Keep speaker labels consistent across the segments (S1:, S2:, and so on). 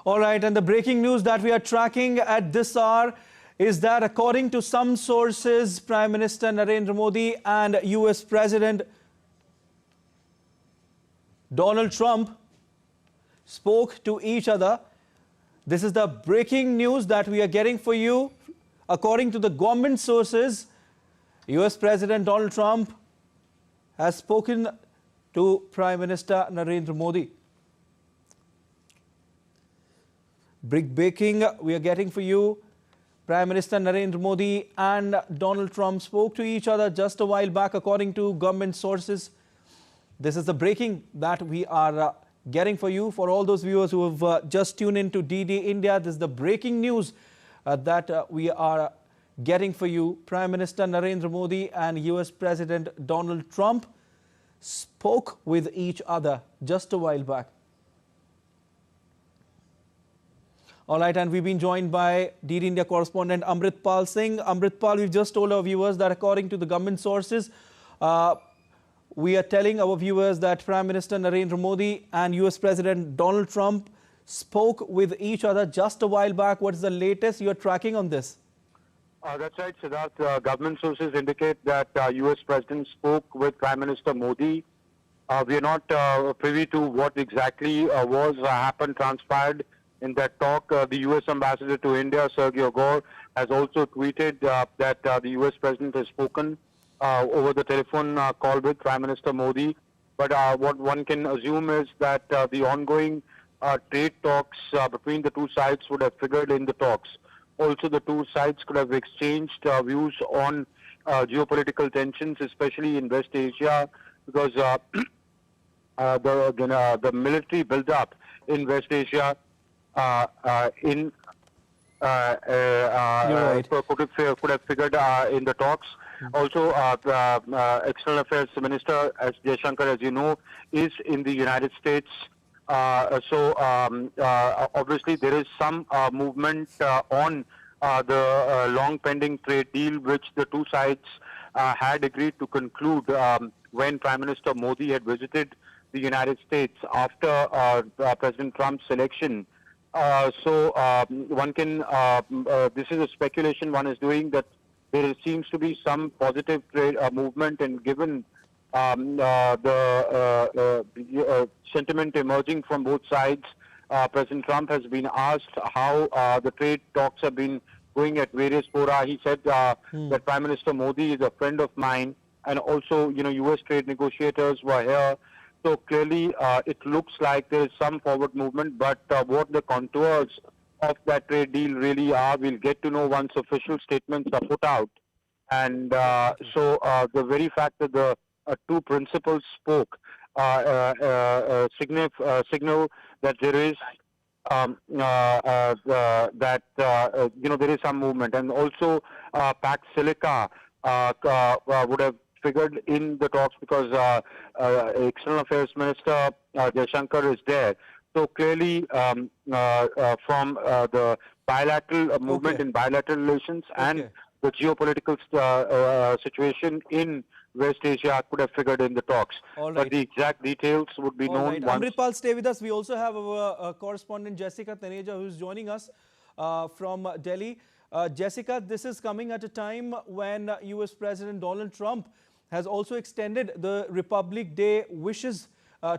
S1: All right, and the breaking news that we are tracking at this hour is that according to some sources, Prime Minister Narendra Modi and US President Donald Trump spoke to each other. This is the breaking news that we are getting for you. According to the government sources, US President Donald Trump has spoken to Prime Minister Narendra Modi. Breaking we are getting for you. Prime Minister Narendra Modi and Donald Trump spoke to each other just a while back, according to government sources. This is the breaking that we are getting for you. For all those viewers who have just tuned in to DD India, this is the breaking news that we are getting for you. Prime Minister Narendra Modi and US President Donald Trump spoke with each other just a while back. All right, and we've been joined by DD India correspondent Amritpal Singh. Amritpal, we've just told our viewers that according to the government sources, we are telling our viewers that Prime Minister Narendra Modi and US President Donald Trump spoke with each other just a while back. What is the latest you are tracking on this?
S2: That's right, Siddharth. Government sources indicate that US President spoke with Prime Minister Modi. We are not privy to what exactly transpired in that talk. The US Ambassador to India, Sergio Gore, has also tweeted that the US President has spoken over the telephone call with Prime Minister Modi. But what one can assume is that the ongoing trade talks between the two sides would have figured in the talks. Also, the two sides could have exchanged views on geopolitical tensions, especially in West Asia, because the military build-up in West Asia could have figured in the talks. Also, External Affairs Minister S Jaishankar, as you know, is in the United States. Obviously, there is some movement on the long pending trade deal, which the two sides had agreed to conclude when Prime Minister Modi had visited the United States after President Trump's election. One can, this is a speculation one is doing, that there seems to be some positive trade movement, and given the sentiment emerging from both sides, President Trump has been asked how the trade talks have been going at various fora. He said that Prime Minister Modi is a friend of mine, and also, US trade negotiators were here. So clearly, it looks like there is some forward movement, but what the contours of that trade deal really are, we'll get to know once official statements are put out. And the very fact that the two principals spoke signal that there is there is some movement, and also Pax Silica would have figured in the talks, because External Affairs Minister Jaishankar is there. So clearly, from the bilateral movement in bilateral relations and the geopolitical situation in West Asia could have figured in the talks. But the exact details would be known once.
S1: Amritpal, stay with us. We also have our correspondent Jessica Taneja, who is joining us from Delhi. Jessica, this is coming at a time when US President Donald Trump has also extended the Republic Day wishes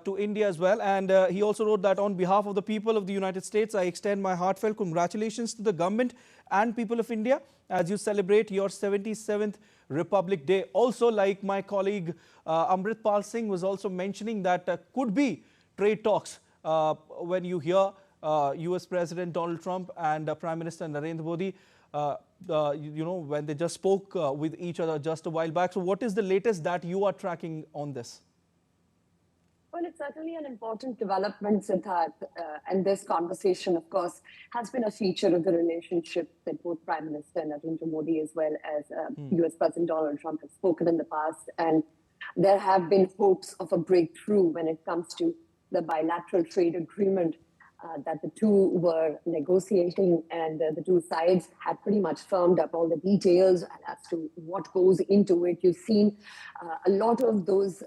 S1: to India as well. And he also wrote that on behalf of the people of the United States, I extend my heartfelt congratulations to the government and people of India as you celebrate your 77th Republic Day. Also, like my colleague Amritpal Singh was also mentioning, that could be trade talks when you hear US President Donald Trump and Prime Minister Narendra Modi, when they just spoke with each other just a while back. So what is the latest that you are tracking on this?
S3: Well, it's certainly an important development, Siddharth, and this conversation, of course, has been a feature of the relationship that both Prime Minister Narendra Modi as well as US President Donald Trump have spoken in the past. And there have been hopes of a breakthrough when it comes to the bilateral trade agreement that the two were negotiating, and the two sides had pretty much firmed up all the details as to what goes into it. You've seen a lot of those,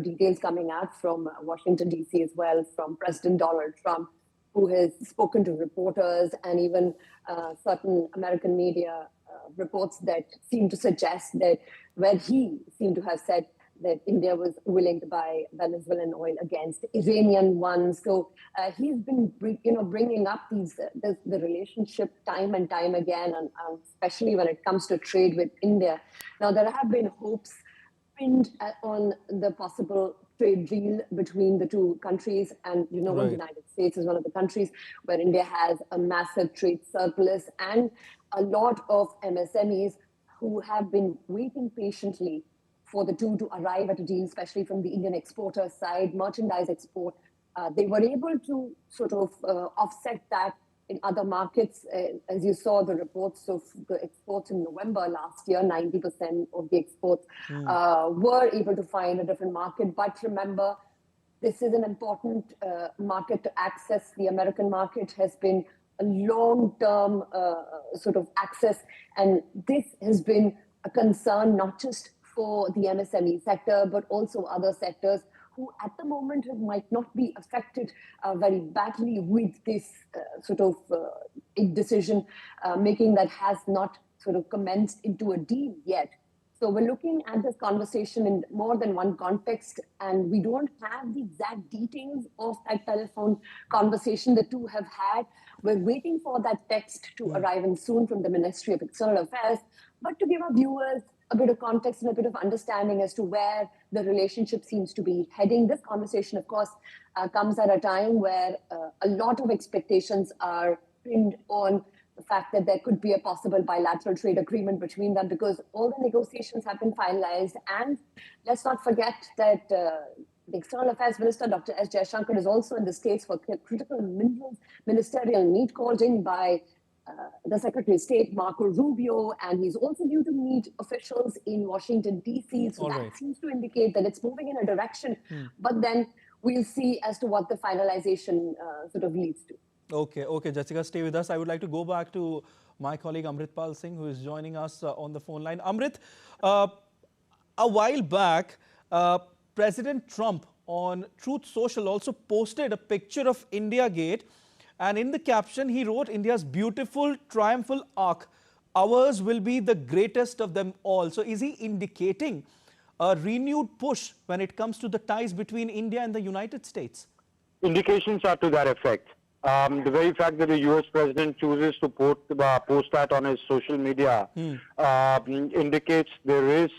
S3: details coming out from Washington, D.C. as well, from President Donald Trump, who has spoken to reporters and even certain American media reports that seem to suggest that where he seemed to have said that India was willing to buy Venezuelan oil against Iranian ones. So he's been, bringing up the relationship time and time again, and especially when it comes to trade with India. Now, there have been hopes pinned on the possible trade deal between the two countries. And the United States is one of the countries where India has a massive trade surplus and a lot of MSMEs who have been waiting patiently for the two to arrive at a deal, especially from the Indian exporter side, merchandise export. They were able to sort of offset that in other markets. As you saw the reports of the exports in November last year, 90% of the exports were able to find a different market. But remember, this is an important market to access. The American market has been a long-term sort of access. And this has been a concern not just for the MSME sector, but also other sectors who at the moment might not be affected very badly with this sort of decision making that has not sort of commenced into a deal yet. So we're looking at this conversation in more than one context, and we don't have the exact details of that telephone conversation the two have had. We're waiting for that text to arrive in soon from the Ministry of External Affairs. But to give our viewers a bit of context and a bit of understanding as to where the relationship seems to be heading, this conversation, of course, comes at a time where a lot of expectations are pinned on the fact that there could be a possible bilateral trade agreement between them, because all the negotiations have been finalized. And let's not forget that the External Affairs Minister, Dr. S Jaishankar, is also in the States for critical minerals ministerial meet called in by the Secretary of State, Marco Rubio, and he's also due to meet officials in Washington, D.C. So that seems to indicate that it's moving in a direction. But then we'll see as to what the finalization sort of leads to.
S1: Okay, Jessica, stay with us. I would like to go back to my colleague Amritpal Singh, who is joining us on the phone line. Amrit, a while back, President Trump on Truth Social also posted a picture of India Gate, and in the caption he wrote, "India's beautiful triumphal arc, ours will be the greatest of them all." So is he indicating a renewed push when it comes to the ties between India and the United States?
S2: Indications are to that effect. The very fact that the U.S. president chooses to post that on his social media indicates there is,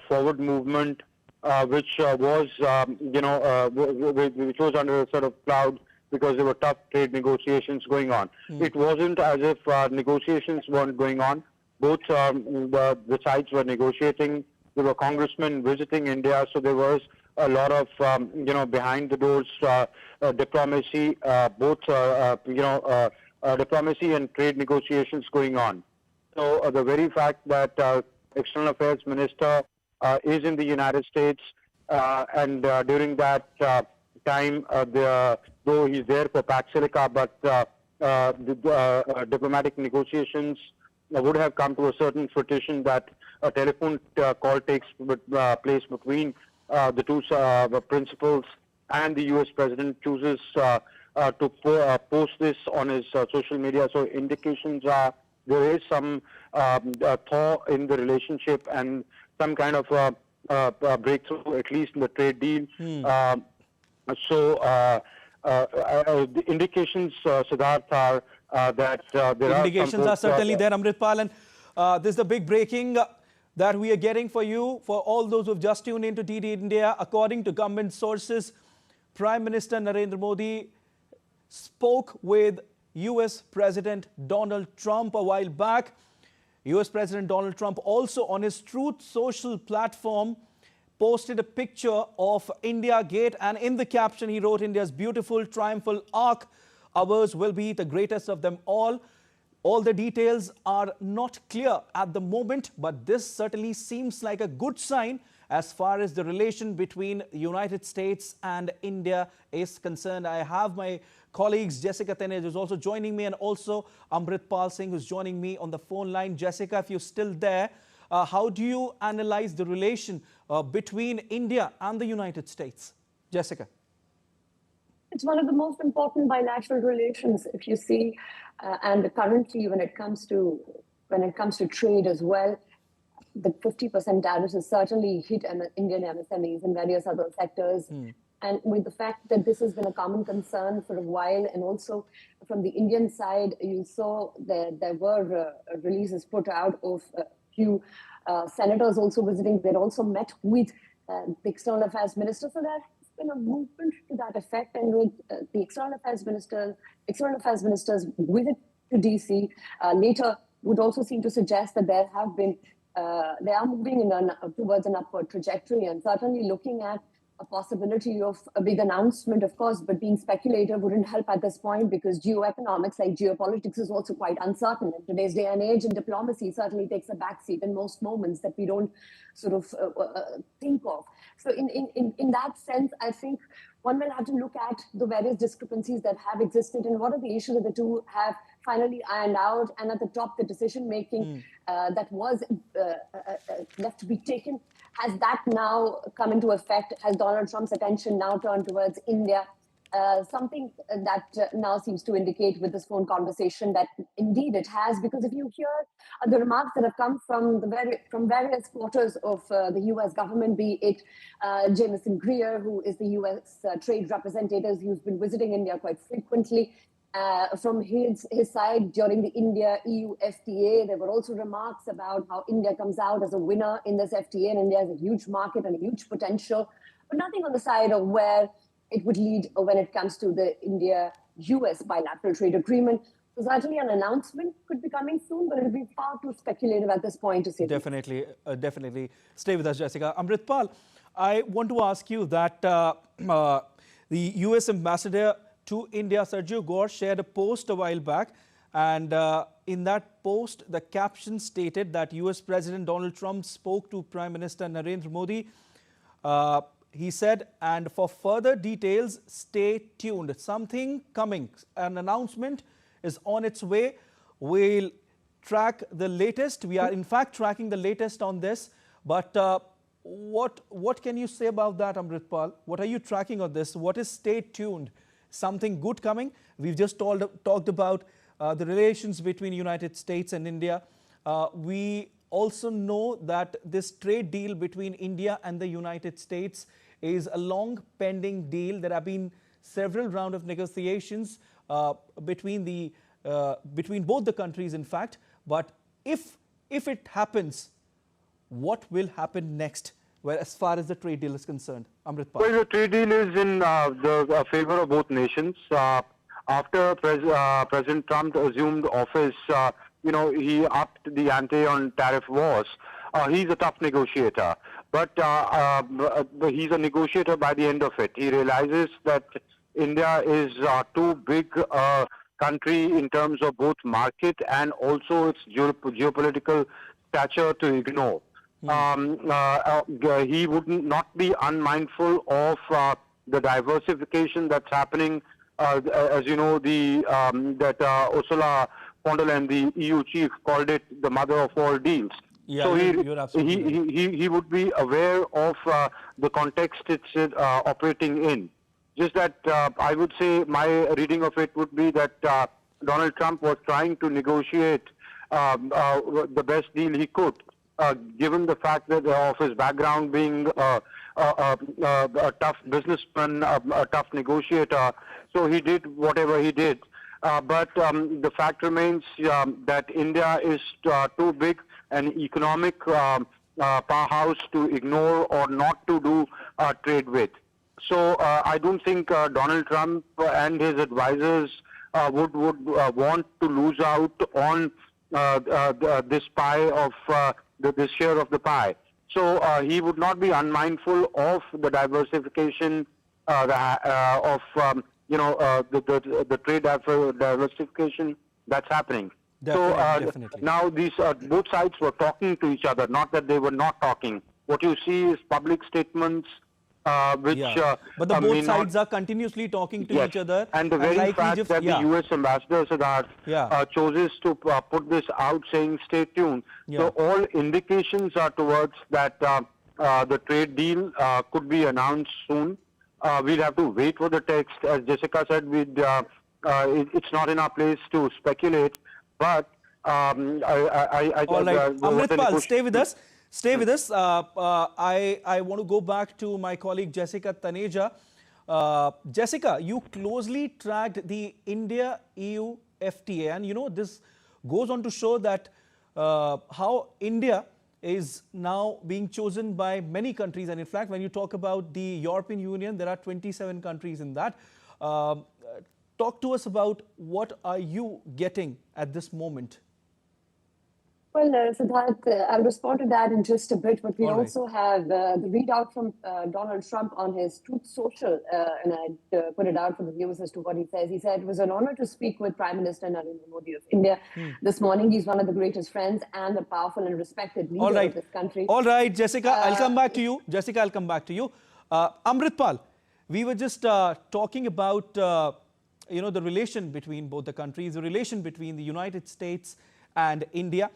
S2: forward movement, which was under a sort of cloud because there were tough trade negotiations going on. It wasn't as if negotiations weren't going on. Both the sides were negotiating. There were congressmen visiting India, so there was a lot of behind the doors diplomacy, both diplomacy and trade negotiations going on. So the very fact that External Affairs Minister is in the United States, and during that time, though he's there for Pax Silica, but the diplomatic negotiations would have come to a certain fruition that a telephone call takes place between the two principals, and the U.S. president chooses to post this on his social media. So indications are there is some thaw in the relationship and some kind of breakthrough, at least in the trade deal. The indications, Siddharth, are that there
S1: indications are certainly there, Amritpal, and this is the big breaking that we are getting for you, for all those who've just tuned into DD India. According to government sources, Prime Minister Narendra Modi spoke with US President Donald Trump a while back. US President Donald Trump also on his Truth Social platform posted a picture of India Gate, and in the caption he wrote, "India's beautiful triumphal arc, ours will be the greatest of them all." All the details are not clear at the moment, but this certainly seems like a good sign as far as the relation between the United States and India is concerned. I have my colleagues Jessica Tenej, who's also joining me, and also Amritpal Singh, who's joining me on the phone line. Jessica, if you're still there, how do you analyze the relation between India and the United States? Jessica.
S3: It's one of the most important bilateral relations, if you see, and currently when it comes to trade as well, the 50% tariffs has certainly hit Indian MSMEs and various other sectors. And with the fact that this has been a common concern for a while, and also from the Indian side, you saw there were releases put out of a few senators also visiting. They also met with the External Affairs Minister. So there has been a movement to that effect. And with the External Affairs Minister's visit to DC later would also seem to suggest that they are moving towards an upward trajectory, and certainly looking at a possibility of a big announcement, of course, but being speculative wouldn't help at this point, because geoeconomics, like geopolitics, is also quite uncertain. In today's day and age, and diplomacy certainly takes a backseat in most moments that we don't sort of think of. So in that sense, I think one will have to look at the various discrepancies that have existed and what are the issues that the two have finally ironed out. And at the top, the decision-making that was left to be taken, has that now come into effect? Has Donald Trump's attention now turned towards India? Something that now seems to indicate with this phone conversation that indeed it has, because if you hear the remarks that have come from various quarters of the U.S. government, be it Jameson Greer, who is the U.S. trade representative, who's been visiting India quite frequently. From his side during the India-EU FTA, there were also remarks about how India comes out as a winner in this FTA, and India has a huge market and a huge potential, but nothing on the side of where it would lead when it comes to the India-US bilateral trade agreement. So certainly an announcement could be coming soon, but it will be far too speculative at this point to say.
S1: Definitely, definitely. Stay with us, Jessica. Amritpal, I want to ask you that the US ambassador to India, Sergio Gore, shared a post a while back, and in that post, the caption stated that US President Donald Trump spoke to Prime Minister Narendra Modi. He said, and for further details, stay tuned. Something coming, an announcement is on its way. We'll track the latest. We are in fact tracking the latest on this. But what can you say about that, Amritpal? What are you tracking on this? What is stay tuned? Something good coming? We've just talked about the relations between United States and India. We also know that this trade deal between India and the United States is a long pending deal. There have been several rounds of negotiations between both the countries, in fact. But if it happens, what will happen next, as far as the trade deal is concerned? Amritpal.
S2: Well, the trade deal is in the favor of both nations. After President Trump assumed office, he upped the ante on tariff wars. He's a tough negotiator, but he's a negotiator by the end of it. He realizes that India is too big a country in terms of both market and also its geopolitical stature to ignore. He would not be unmindful of the diversification that's happening. As you know, that Ursula von der Leyen, the EU chief, called it the mother of all deals.
S1: Yeah,
S2: so
S1: you're absolutely right.
S2: he would be aware of the context it's operating in. Just that I would say my reading of it would be that Donald Trump was trying to negotiate the best deal he could, given the fact that of his background being a tough businessman, a tough negotiator. So he did whatever he did. But the fact remains that India is too big an economic powerhouse to ignore or not to do trade with. So I don't think Donald Trump and his advisors would want to lose out on this pie of this share of the pie. So he would not be unmindful of the diversification of the trade diversification that's happening.
S1: Definitely.
S2: Now these both sides were talking to each other, not that they were not talking. What you see is public statements which
S1: but the both sides are continuously talking to each other.
S2: And the very fact that the US ambassador Siddharth chooses to put this out saying stay tuned. So all indications are towards that the trade deal could be announced soon. We'll have to wait for the text. As Jessica said, it's not in our place to speculate. But
S1: all right, Amritpal, stay with us. Stay with us. I want to go back to my colleague Jessica Taneja. Jessica, you closely tracked the India-EU FTA, and you know this goes on to show that how India is now being chosen by many countries. And in fact, when you talk about the European Union, there are 27 countries in that. Talk to us about what are you getting at this moment?
S3: Well, Siddharth, I'll respond to that in just a bit, but we also have the readout from Donald Trump on his Truth Social, and I put it out for the viewers as to what he says. He said, it was an honor to speak with Prime Minister Narendra Modi of India this morning. He's one of the greatest friends and a powerful and respected leader of this country.
S1: All right, Jessica, I'll come back to you. Jessica, I'll come back to you. Amritpal, we were just talking about, you know, the relation between both the countries, the relation between the United States and India.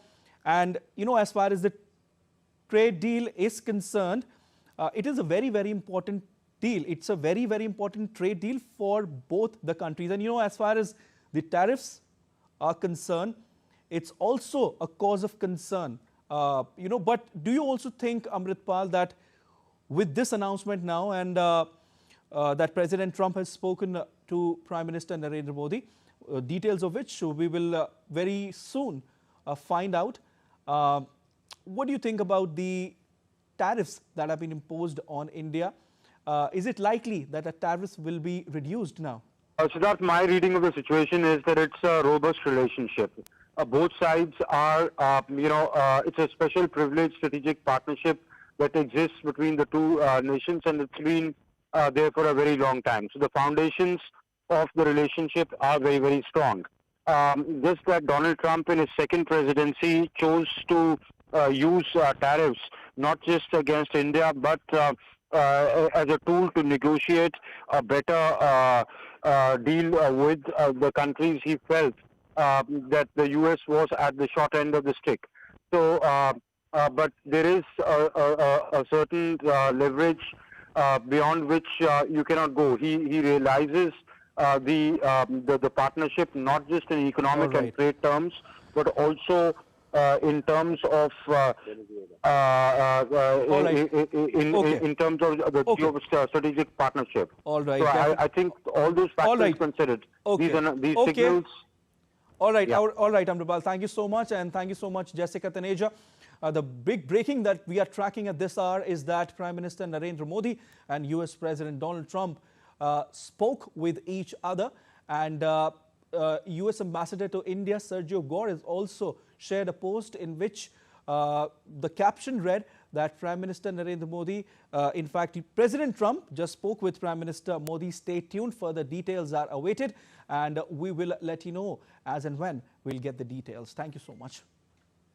S1: And, you know, as far as the trade deal is concerned, it is a very, very important deal. It's a very, very important trade deal for both the countries. And, you know, as far as the tariffs are concerned, it's also a cause of concern. You know, but do you also think, Amritpal, that with this announcement now and that President Trump has spoken to Prime Minister Narendra Modi, details of which we will very soon find out. What do you think about the tariffs that have been imposed on India? Is it likely that the tariffs will be reduced now?
S2: Siddharth, my reading of the situation is that it's a robust relationship. Both sides are, it's a special privileged strategic partnership that exists between the two nations, and it's been there for a very long time. So the foundations of the relationship are very, very strong. Just that Donald Trump in his second presidency chose to use tariffs not just against India but as a tool to negotiate a better deal with the countries he felt that the US was at the short end of the stick. So, but there is a certain leverage beyond which you cannot go. He realizes the partnership not just in economic and trade terms, but also in terms of in terms of the geostrategic partnership.
S1: All right.
S2: So I think all those factors considered. These signals.
S1: All right. All right, Amritpal. Thank you so much, and thank you so much, Jessica Taneja. The big breaking that we are tracking at this hour is that Prime Minister Narendra Modi and US President Donald Trump spoke with each other, and US Ambassador to India Sergio Gore has also shared a post in which the caption read that Prime Minister Narendra Modi, in fact President Trump just spoke with Prime Minister Modi. Stay tuned, further details are awaited, and we will let you know as and when we'll get the details. Thank you so much.